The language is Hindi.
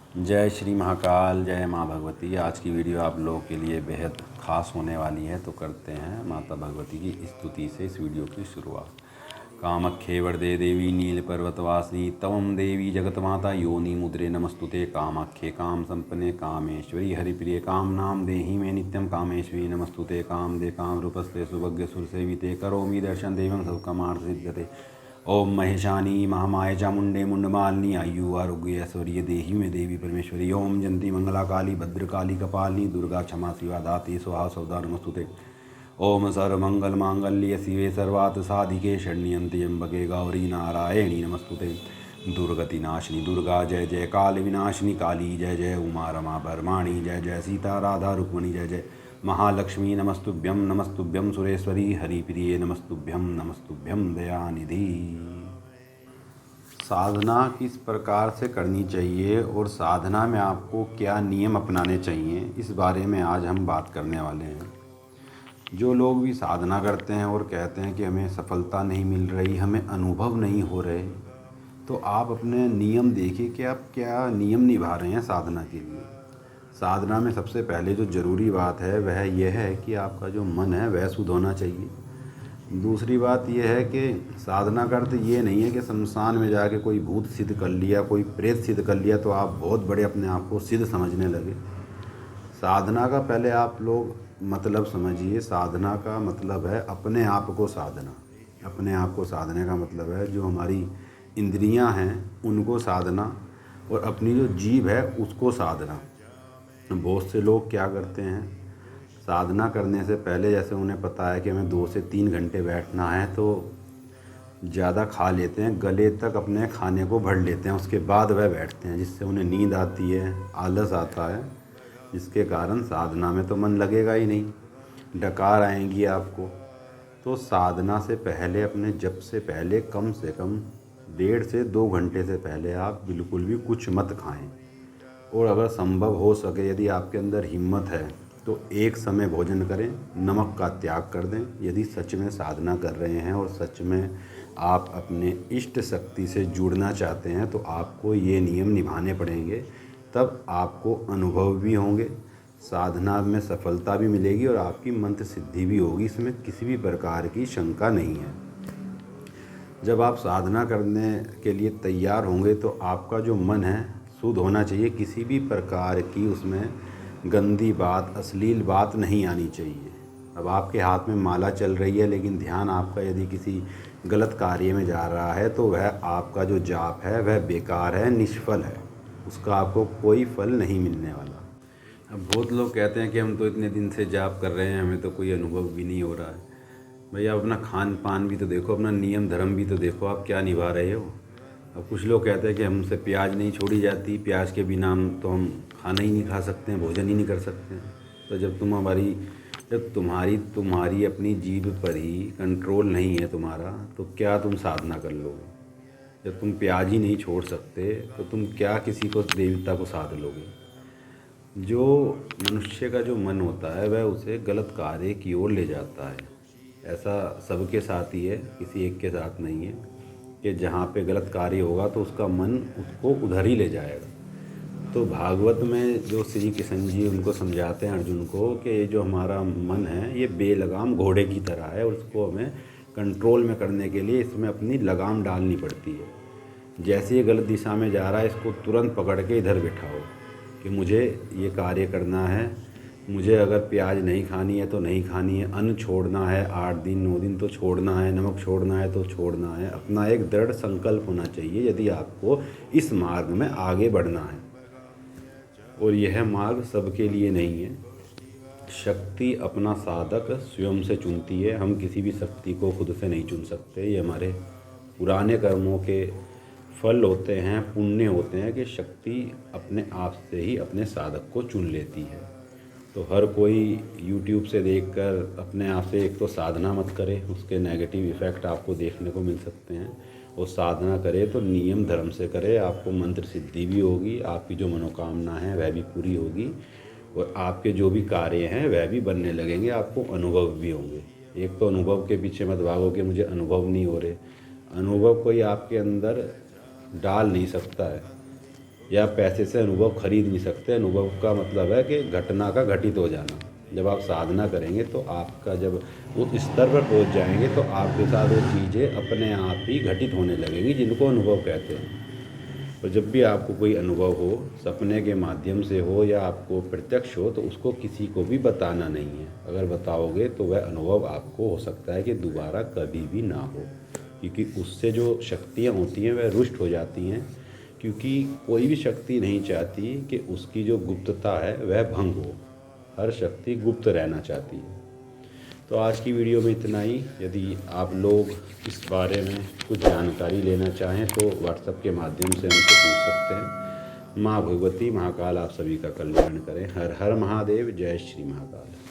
जय श्री महाकाल, जय माँ भगवती। आज की वीडियो आप लोगों के लिए बेहद ख़ास होने वाली है, तो करते हैं माता भगवती की स्तुति से इस वीडियो की शुरुआत। कामख्ये वरदे देवी नील पर्वतवासिनी तवम देवी जगत माता योनि मुद्रे नमस्तुते। कामाख्ये काम संपन्ने कामेश्वरी हरिप्रिय काम नाम देहि मे नित्यम कामेश्वरी नमस्तुते। काम दे काम रूपस्ते सुभग्य सुरसेविते करोमि दर्शन देवं सबकमार्थ सिद्ध्यते। ओम महेशानी महामाय चामुंडे मुंडमालिनी आयु आरोग्य ऐश्वर्य देहि में देवी परमेश्वरी। ओम जयंती मंगला काली भद्रकाली कपालिनी दुर्गा क्षमा शिवा दाती स्वाहा सौदा नमस्तुते। ओम सर्वमंगल मांगल्य शिवे सर्वार्थ साधिके शरण्यं त्र्यंबके गौरी नारायणी नमस्तुते। दुर्गति नाशिनी दुर्गा जय जय, काल विनाशिनी काली जय जय, उमा रमा परमाणी जय जय, सीता राधा रुक्मणी जय जय, महालक्ष्मी नमस्तुभ्यं सुरेश्वरी हरिप्रिये नमस्तुभ्यं दयानिधि। साधना किस प्रकार से करनी चाहिए और साधना में आपको क्या नियम अपनाने चाहिए, इस बारे में आज हम बात करने वाले हैं। जो लोग भी साधना करते हैं और कहते हैं कि हमें सफलता नहीं मिल रही, हमें अनुभव नहीं हो रहे, तो आप अपने नियम देखिए कि आप क्या नियम निभा रहे हैं साधना के लिए। साधना में सबसे पहले जो ज़रूरी बात है वह यह है कि आपका जो मन है वह शुद्ध होना चाहिए। दूसरी बात यह है कि साधना का अर्थ ये नहीं है कि शमशान में जाके कोई भूत सिद्ध कर लिया, कोई प्रेत सिद्ध कर लिया तो आप बहुत बड़े अपने आप को सिद्ध समझने लगे। साधना का पहले आप लोग मतलब समझिए। साधना का मतलब है अपने आप को साधना। अपने आप को साधने का मतलब है जो हमारी इंद्रियां हैं उनको साधना, और अपनी जो जीभ है उसको साधना। बहुत से लोग क्या करते हैं, साधना करने से पहले जैसे उन्हें पता है कि हमें 2 से 3 घंटे बैठना है तो ज़्यादा खा लेते हैं, गले तक अपने खाने को भर लेते हैं, उसके बाद वह बैठते हैं, जिससे उन्हें नींद आती है, आलस आता है, जिसके कारण साधना में तो मन लगेगा ही नहीं, डकार आएंगी आपको। तो साधना से पहले अपने जप से पहले कम से कम 1.5 से 2 घंटे से पहले आप बिल्कुल भी कुछ मत खाएं। और अगर संभव हो सके, यदि आपके अंदर हिम्मत है तो एक समय भोजन करें, नमक का त्याग कर दें। यदि सच में साधना कर रहे हैं और सच में आप अपने इष्ट शक्ति से जुड़ना चाहते हैं तो आपको ये नियम निभाने पड़ेंगे, तब आपको अनुभव भी होंगे, साधना में सफलता भी मिलेगी और आपकी मंत्र सिद्धि भी होगी। इसमें किसी भी प्रकार की शंका नहीं है। जब आप साधना करने के लिए तैयार होंगे तो आपका जो मन है शुद्ध होना चाहिए। किसी भी प्रकार की उसमें गंदी बात, अश्लील बात नहीं आनी चाहिए। अब आपके हाथ में माला चल रही है लेकिन ध्यान आपका यदि किसी गलत कार्य में जा रहा है तो वह आपका जो जाप है वह बेकार है, निष्फल है, उसका आपको कोई फल नहीं मिलने वाला। अब बहुत लोग कहते हैं कि हम तो इतने दिन से जाप कर रहे हैं, हमें तो कोई अनुभव भी नहीं हो रहा है। भैया अपना खान पान भी तो देखो, अपना नियम धर्म भी तो देखो, आप क्या निभा रहे हो। अब कुछ लोग कहते हैं कि हमसे प्याज नहीं छोड़ी जाती, प्याज के बिना हम तो हम खाना ही नहीं खा सकते हैं, भोजन ही नहीं कर सकते हैं। तो जब तुम्हारी अपनी जीभ पर ही कंट्रोल नहीं है तुम्हारा, तो क्या तुम साधना कर लोगे। जब तुम प्याज ही नहीं छोड़ सकते तो तुम क्या किसी को देवता को साध लोगे। जो मनुष्य का जो मन होता है वह उसे गलत कार्य की ओर ले जाता है। ऐसा सबके साथ ही है, किसी एक के साथ नहीं है कि जहाँ पे गलत कार्य होगा तो उसका मन उसको उधर ही ले जाएगा। तो भागवत में जो श्री कृष्ण जी उनको समझाते हैं अर्जुन को कि ये जो हमारा मन है ये बेलगाम घोड़े की तरह है, और उसको हमें कंट्रोल में करने के लिए इसमें अपनी लगाम डालनी पड़ती है। जैसे ये गलत दिशा में जा रहा है इसको तुरंत पकड़ के इधर बिठाओ कि मुझे ये कार्य करना है, मुझे अगर प्याज नहीं खानी है तो नहीं खानी है, अन्न छोड़ना है 8 दिन 9 दिन तो छोड़ना है, नमक छोड़ना है तो छोड़ना है। अपना एक दृढ़ संकल्प होना चाहिए यदि आपको इस मार्ग में आगे बढ़ना है। और यह मार्ग सबके लिए नहीं है। शक्ति अपना साधक स्वयं से चुनती है, हम किसी भी शक्ति को खुद से नहीं चुन सकते। ये हमारे पुराने कर्मों के फल होते हैं, पुण्य होते हैं कि शक्ति अपने आप से ही अपने साधक को चुन लेती है। तो हर कोई YouTube से देखकर अपने आप से एक तो साधना मत करे, उसके नेगेटिव इफ़ेक्ट आपको देखने को मिल सकते हैं। और साधना करे तो नियम धर्म से करे, आपको मंत्र सिद्धि भी होगी, आपकी जो मनोकामना है वह भी पूरी होगी, और आपके जो भी कार्य हैं वह भी बनने लगेंगे, आपको अनुभव भी होंगे। एक तो अनुभव के पीछे मत भागो कि मुझे अनुभव नहीं हो रहे। अनुभव कोई आपके अंदर डाल नहीं सकता है। या पैसे से अनुभव खरीद नहीं सकते। अनुभव का मतलब है कि घटना का घटित हो जाना। जब आप साधना करेंगे तो आपका जब उस स्तर पर पहुंच जाएंगे तो आपके साथ वो चीज़ें अपने आप ही घटित होने लगेंगी, जिनको अनुभव कहते हैं। और जब भी आपको कोई अनुभव हो, सपने के माध्यम से हो या आपको प्रत्यक्ष हो, तो उसको किसी को भी बताना नहीं है। अगर बताओगे तो वह अनुभव आपको हो सकता है कि दोबारा कभी भी ना हो, क्योंकि उससे जो शक्तियाँ होती हैं वह रुष्ट हो जाती हैं। क्योंकि कोई भी शक्ति नहीं चाहती कि उसकी जो गुप्तता है वह भंग हो। हर शक्ति गुप्त रहना चाहती है। तो आज की वीडियो में इतना ही। यदि आप लोग इस बारे में कुछ जानकारी लेना चाहें तो व्हाट्सएप के माध्यम से हमसे पूछ सकते हैं। माँ भगवती महाकाल आप सभी का कल्याण करें। हर हर महादेव। जय श्री महाकाल।